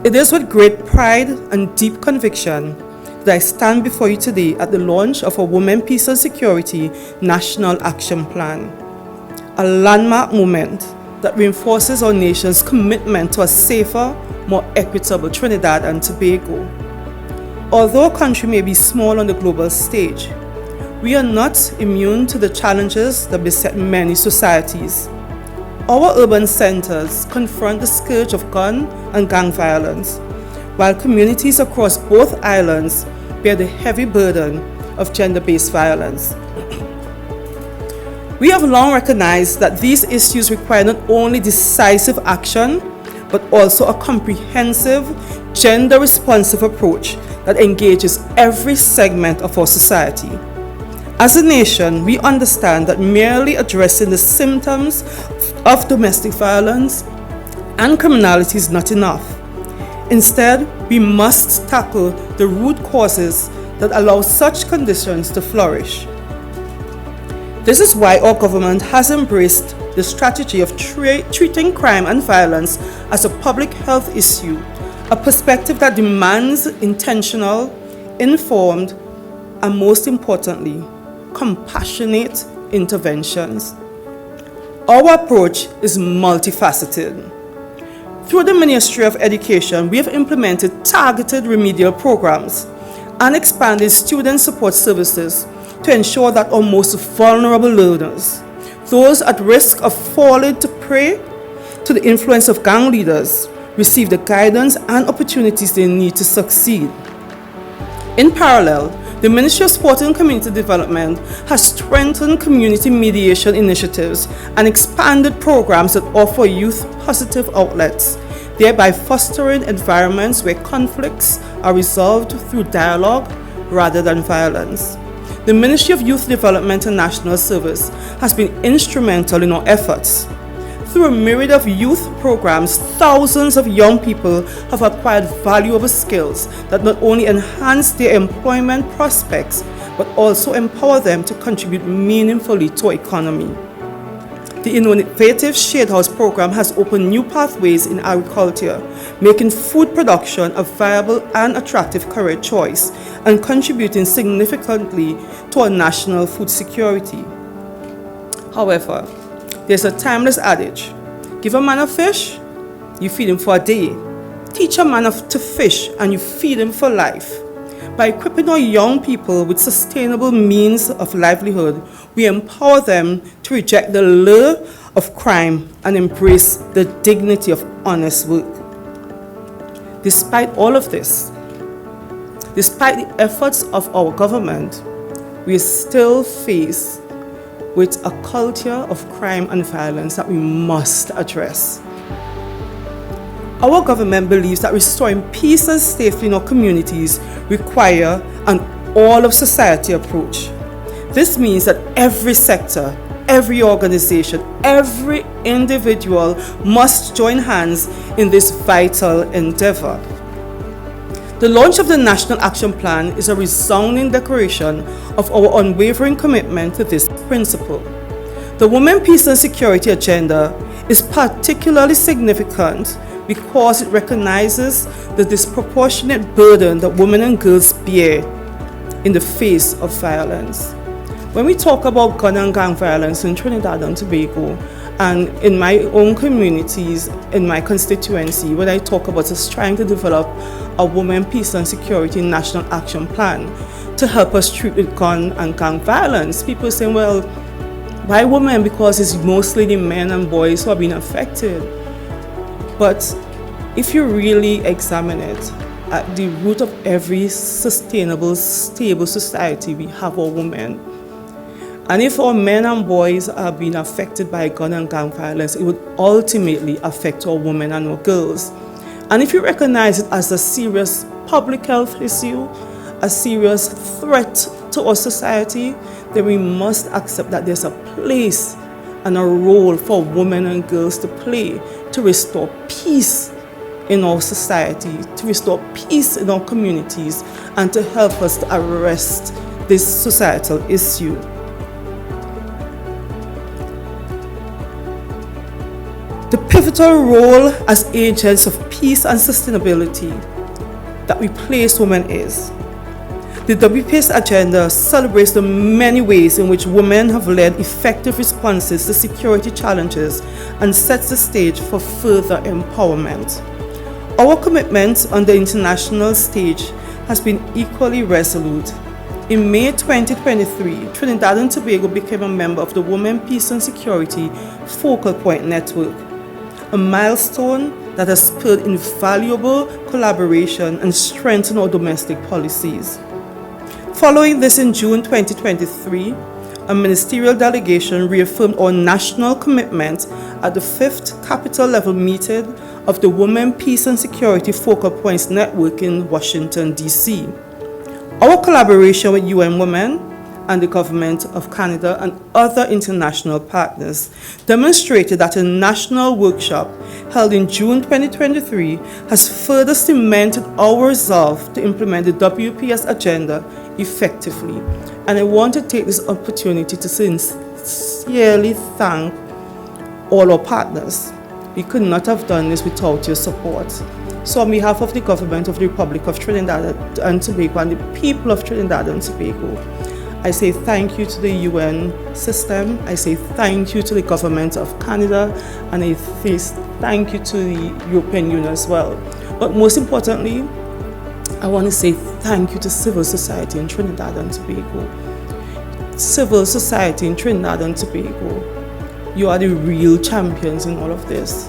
It is with great pride and deep conviction that I stand before you today at the launch of our Women, Peace and Security National Action Plan, a landmark moment that reinforces our nation's commitment to a safer, more equitable Trinidad and Tobago. Although our country may be small on the global stage, we are not immune to the challenges that beset many societies. Our urban centers confront the scourge of gun and gang violence, while communities across both islands bear the heavy burden of gender-based violence. We have long recognized that these issues require not only decisive action, but also a comprehensive, gender-responsive approach that engages every segment of our society. As a nation, we understand that merely addressing the symptoms of domestic violence and criminality is not enough. Instead, we must tackle the root causes that allow such conditions to flourish. This is why our government has embraced the strategy of treating crime and violence as a public health issue, a perspective that demands intentional, informed, and most importantly, compassionate interventions. Our approach is multifaceted. Through the Ministry of Education, we have implemented targeted remedial programs and expanded student support services to ensure that our most vulnerable learners, those at risk of falling to prey to the influence of gang leaders, receive the guidance and opportunities they need to succeed. In parallel, the Ministry of Sport and Community Development has strengthened community mediation initiatives and expanded programs that offer youth positive outlets, thereby fostering environments where conflicts are resolved through dialogue rather than violence. The Ministry of Youth Development and National Service has been instrumental in our efforts. Through a myriad of youth programs, thousands of young people have acquired valuable skills that not only enhance their employment prospects, but also empower them to contribute meaningfully to our economy. The innovative Shade House program has opened new pathways in agriculture, making food production a viable and attractive career choice and contributing significantly to our national food security. However, there's a timeless adage: give a man a fish, you feed him for a day. Teach a man to fish, and you feed him for life. By equipping our young people with sustainable means of livelihood, we empower them to reject the lure of crime and embrace the dignity of honest work. Despite all of this, despite the efforts of our government, we are still faced with a culture of crime and violence that we must address. Our government believes that restoring peace and safety in our communities require an all-of-society approach. This means that every sector, every organization, every individual must join hands in this vital endeavor. The launch of the National Action Plan is a resounding declaration of our unwavering commitment to this principle. The Women, Peace and Security agenda is particularly significant because it recognizes the disproportionate burden that women and girls bear in the face of violence. When we talk about gun and gang violence in Trinidad and Tobago, and in my own communities, in my constituency, when I talk about us trying to develop a Women, Peace and Security National Action Plan to help us treat with gun and gang violence, people say, well, why women? Because it's mostly the men and boys who are being affected. But if you really examine it, at the root of every sustainable, stable society, we have our women. And if our men and boys are being affected by gun and gang violence, it would ultimately affect our women and our girls. And if you recognize it as a serious public health issue, a serious threat to our society, then we must accept that there's a place and a role for women and girls to play to restore peace in our society, to restore peace in our communities, and to help us to arrest this societal issue. The pivotal role as agents of peace and sustainability that we place women is. The WPS agenda celebrates the many ways in which women have led effective responses to security challenges and sets the stage for further empowerment. Our commitment on the international stage has been equally resolute. In May 2023, Trinidad and Tobago became a member of the Women, Peace and Security Focal Point Network, a milestone that has spurred invaluable collaboration and strengthened our domestic policies. Following this, in June 2023, a ministerial delegation reaffirmed our national commitment at the 5th Capital Level meeting of the Women, Peace and Security Focal Points Network in Washington, D.C. Our collaboration with UN Women and the Government of Canada and other international partners demonstrated that a national workshop held in June 2023 has further cemented our resolve to implement the WPS agenda effectively. And I want to take this opportunity to sincerely thank all our partners. We could not have done this without your support. So on behalf of the government of the Republic of Trinidad and Tobago and the people of Trinidad and Tobago, I say thank you to the UN system, I say thank you to the government of Canada, and I say thank you to the European Union as well. But most importantly, I want to say thank you to civil society in Trinidad and Tobago. Civil society in Trinidad and Tobago, you are the real champions in all of this.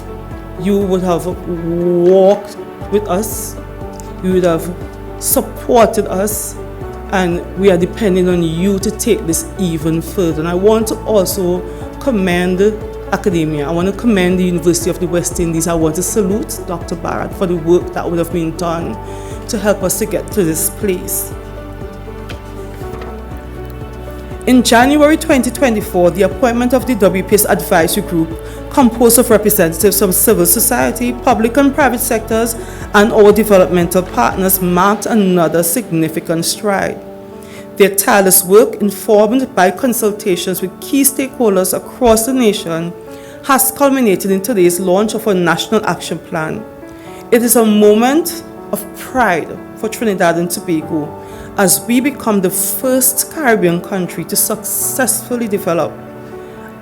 You would have walked with us, you would have supported us, and we are depending on you to take this even further. And I want to also commend academia. I want to commend the University of the West Indies. I want to salute Dr. Barrett for the work that would have been done to help us to get to this place. In January 2024, the appointment of the WPS Advisory Group, composed of representatives from civil society, public and private sectors, and our developmental partners, marked another significant stride. Their tireless work, informed by consultations with key stakeholders across the nation, has culminated in today's launch of our National Action Plan. It is a moment of pride for Trinidad and Tobago as we become the first Caribbean country to successfully develop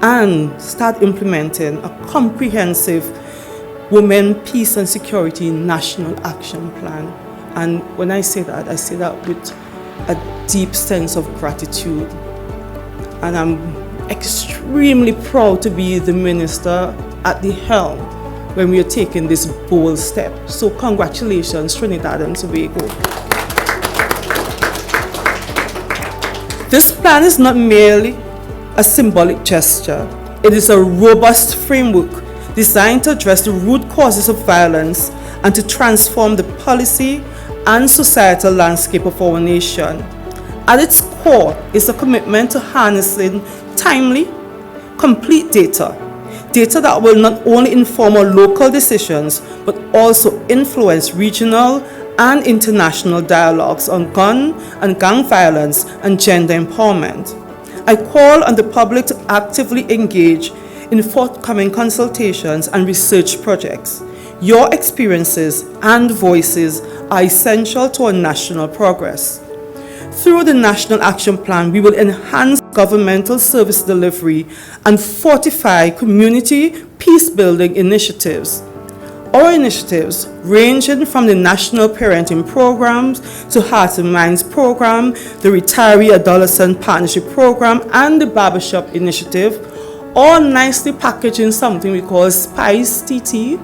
and start implementing a comprehensive Women, Peace and Security National Action Plan. And when I say that with a deep sense of gratitude. And I'm extremely proud to be the minister at the helm when we are taking this bold step. So congratulations, Trinidad and Tobago. This plan is not merely a symbolic gesture. It is a robust framework designed to address the root causes of violence and to transform the policy and societal landscape of our nation. At its core is a commitment to harnessing timely, complete data that will not only inform our local decisions, but also influence regional and international dialogues on gun and gang violence and gender empowerment. I call on the public to actively engage in forthcoming consultations and research projects. Your experiences and voices are essential to our national progress. Through the National Action Plan, we will enhance governmental service delivery and fortify community peace-building initiatives. Our initiatives, ranging from the National Parenting Programs to Hearts and Minds Program, the Retiree Adolescent Partnership Program, and the Barbershop Initiative, all nicely packaged in something we call Spice TT.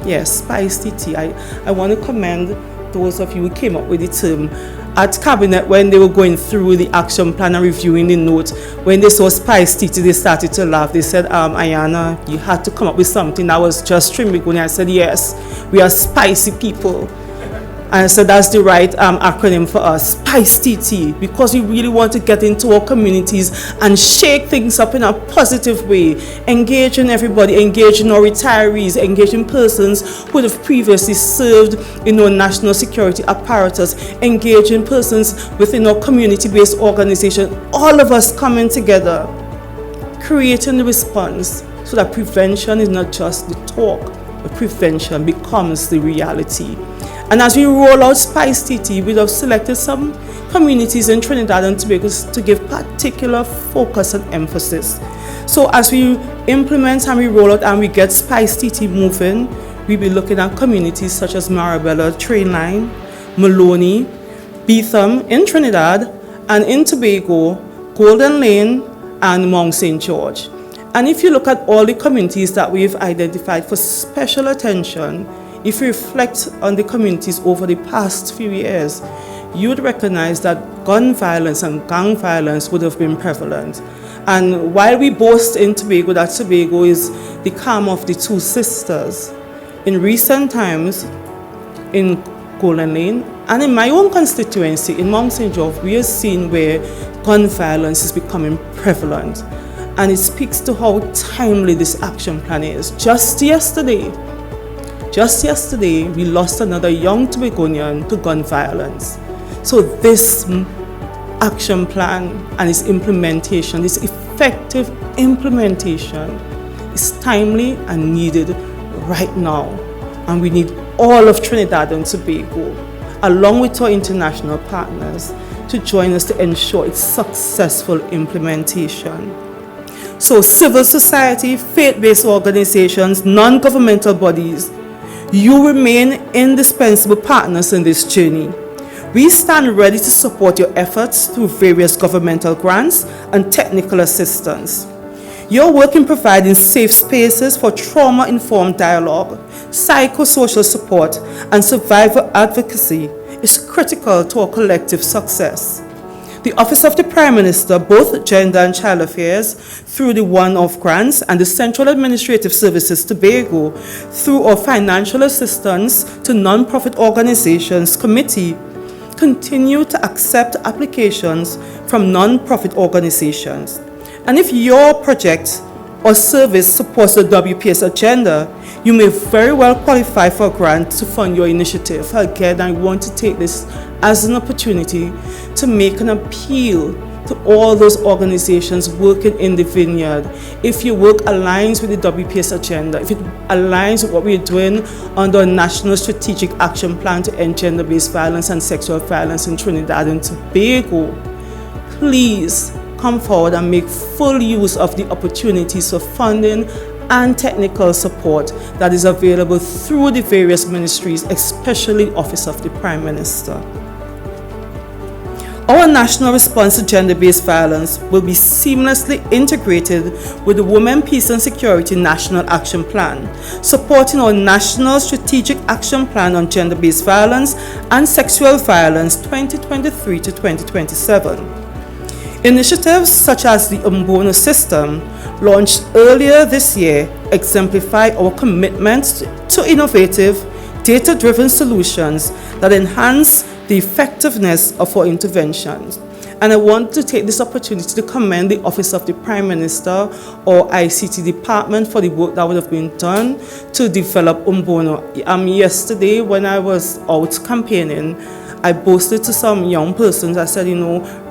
Yes, Spice TT. I want to commend those of you who came up with the term at Cabinet when they were going through the action plan and reviewing the notes. When they saw Spice TT, they started to laugh. They said, Ayanna, you had to come up with something that was just trimming. I said, yes, we are spicy people. And so that's the right acronym for us, Spice TT, because we really want to get into our communities and shake things up in a positive way, engaging everybody, engaging our retirees, engaging persons who have previously served in our national security apparatus, engaging persons within our community-based organization, all of us coming together, creating the response so that prevention is not just the talk, but prevention becomes the reality. And as we roll out Spice TT, we have selected some communities in Trinidad and Tobago to give particular focus and emphasis. So as we implement and we roll out and we get Spice TT moving, we'll be looking at communities such as Marabella, Train Line, Maloney, Beetham in Trinidad, and in Tobago, Golden Lane, and Mount St. George. And if you look at all the communities that we've identified for special attention, if you reflect on the communities over the past few years, you would recognize that gun violence and gang violence would have been prevalent. And while we boast in Tobago that Tobago is the calm of the two sisters, in recent times, in Golden Lane, and in my own constituency, in Mount St. George, we are seeing where gun violence is becoming prevalent. And it speaks to how timely this action plan is. Just yesterday, we lost another young Tobagonian to gun violence. So this action plan and its implementation, this effective implementation, is timely and needed right now. And we need all of Trinidad and Tobago, along with our international partners, to join us to ensure its successful implementation. So civil society, faith-based organizations, non-governmental bodies, you remain indispensable partners in this journey. We stand ready to support your efforts through various governmental grants and technical assistance. Your work in providing safe spaces for trauma-informed dialogue, psychosocial support, and survivor advocacy is critical to our collective success. The Office of the Prime Minister, both Gender and Child Affairs, through the one-off grants, and the Central Administrative Services Tobago, through our financial assistance to non-profit organizations committee, continue to accept applications from non-profit organizations. And if your project or service supports the WPS agenda, you may very well qualify for a grant to fund your initiative. Again, I want to take this as an opportunity to make an appeal to all those organizations working in the vineyard. If your work aligns with the WPS agenda, if it aligns with what we're doing under a National Strategic Action Plan to end gender-based violence and sexual violence in Trinidad and Tobago, please come forward and make full use of the opportunities for funding and technical support that is available through the various ministries, especially Office of the Prime Minister. Our national response to gender-based violence will be seamlessly integrated with the Women, Peace and Security National Action Plan, supporting our National Strategic Action Plan on Gender-Based Violence and Sexual Violence 2023 to 2027. Initiatives such as the Umbono system, launched earlier this year, exemplify our commitment to innovative, data-driven solutions that enhance the effectiveness of our interventions. And I want to take this opportunity to commend the Office of the Prime Minister or ICT department for the work that would have been done to develop Umbono. Yesterday, when I was out campaigning, I boasted to some young persons, I said,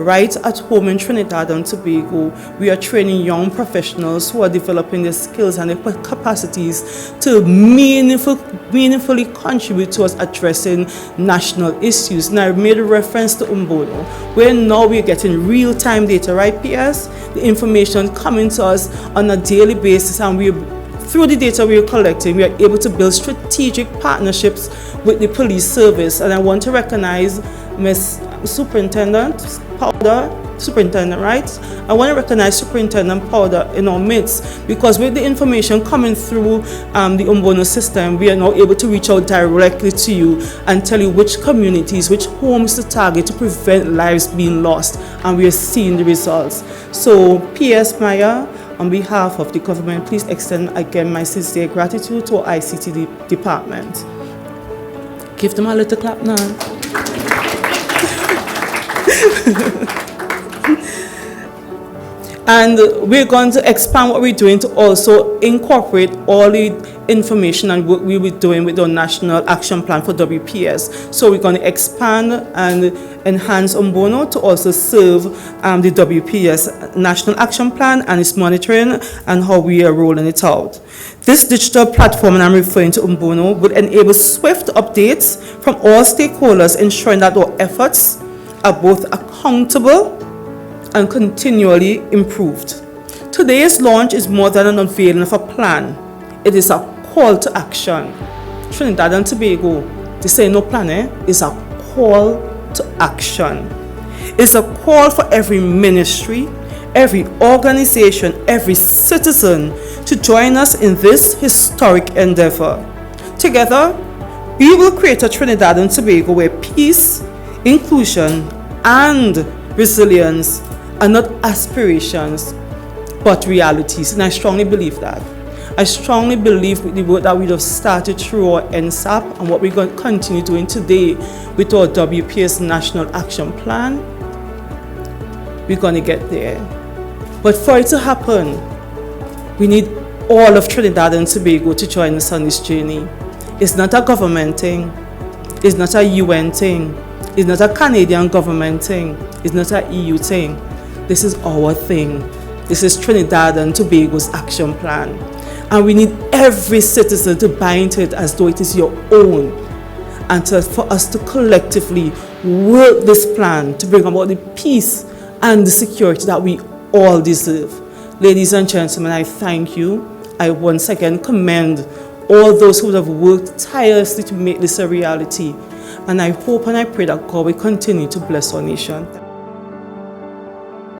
right at home in Trinidad and Tobago, we are training young professionals who are developing their skills and their capacities to meaningfully contribute towards addressing national issues. And I made a reference to Umbono, where now we're getting real-time data, right, PS? The information coming to us on a daily basis, and through the data we are collecting, we are able to build strategic partnerships with the police service. And I want to recognize Ms. Superintendent Powder, right? I want to recognize Superintendent Powder in our midst, because with the information coming through the Umbono system, we are now able to reach out directly to you and tell you which communities, which homes to target to prevent lives being lost. And we are seeing the results. So, P.S. Maya, on behalf of the government, please extend again my sincere gratitude to our ICT department. Give them a little clap now. And we're going to expand what we're doing to also incorporate all the information and work we were doing with our National Action Plan for WPS. So we're going to expand and enhance Umbono to also serve the WPS National Action Plan and its monitoring and how we are rolling it out. This digital platform, and I'm referring to Umbono, would enable swift updates from all stakeholders, ensuring that our efforts are both accountable and continually improved. Today's launch is more than an unveiling of a plan. It is a call to action. Trinidad and Tobago, they say no plan, is a call to action. It's a call for every ministry, every organization, every citizen to join us in this historic endeavor. Together, we will create a Trinidad and Tobago where peace, inclusion, and resilience are not aspirations, but realities. And I strongly believe that. I strongly believe with the work that we have started through our NSAP and what we're going to continue doing today with our WPS National Action Plan, we're going to get there. But for it to happen, we need all of Trinidad and Tobago to join us on this journey. It's not a government thing. It's not a UN thing. It's not a Canadian government thing. It's not an EU thing. This is our thing. This is Trinidad and Tobago's action plan. And we need every citizen to buy into it as though it is your own. And for us to collectively work this plan to bring about the peace and the security that we all deserve. Ladies and gentlemen, I thank you. I once again commend all those who have worked tirelessly to make this a reality. And I hope and I pray that God will continue to bless our nation.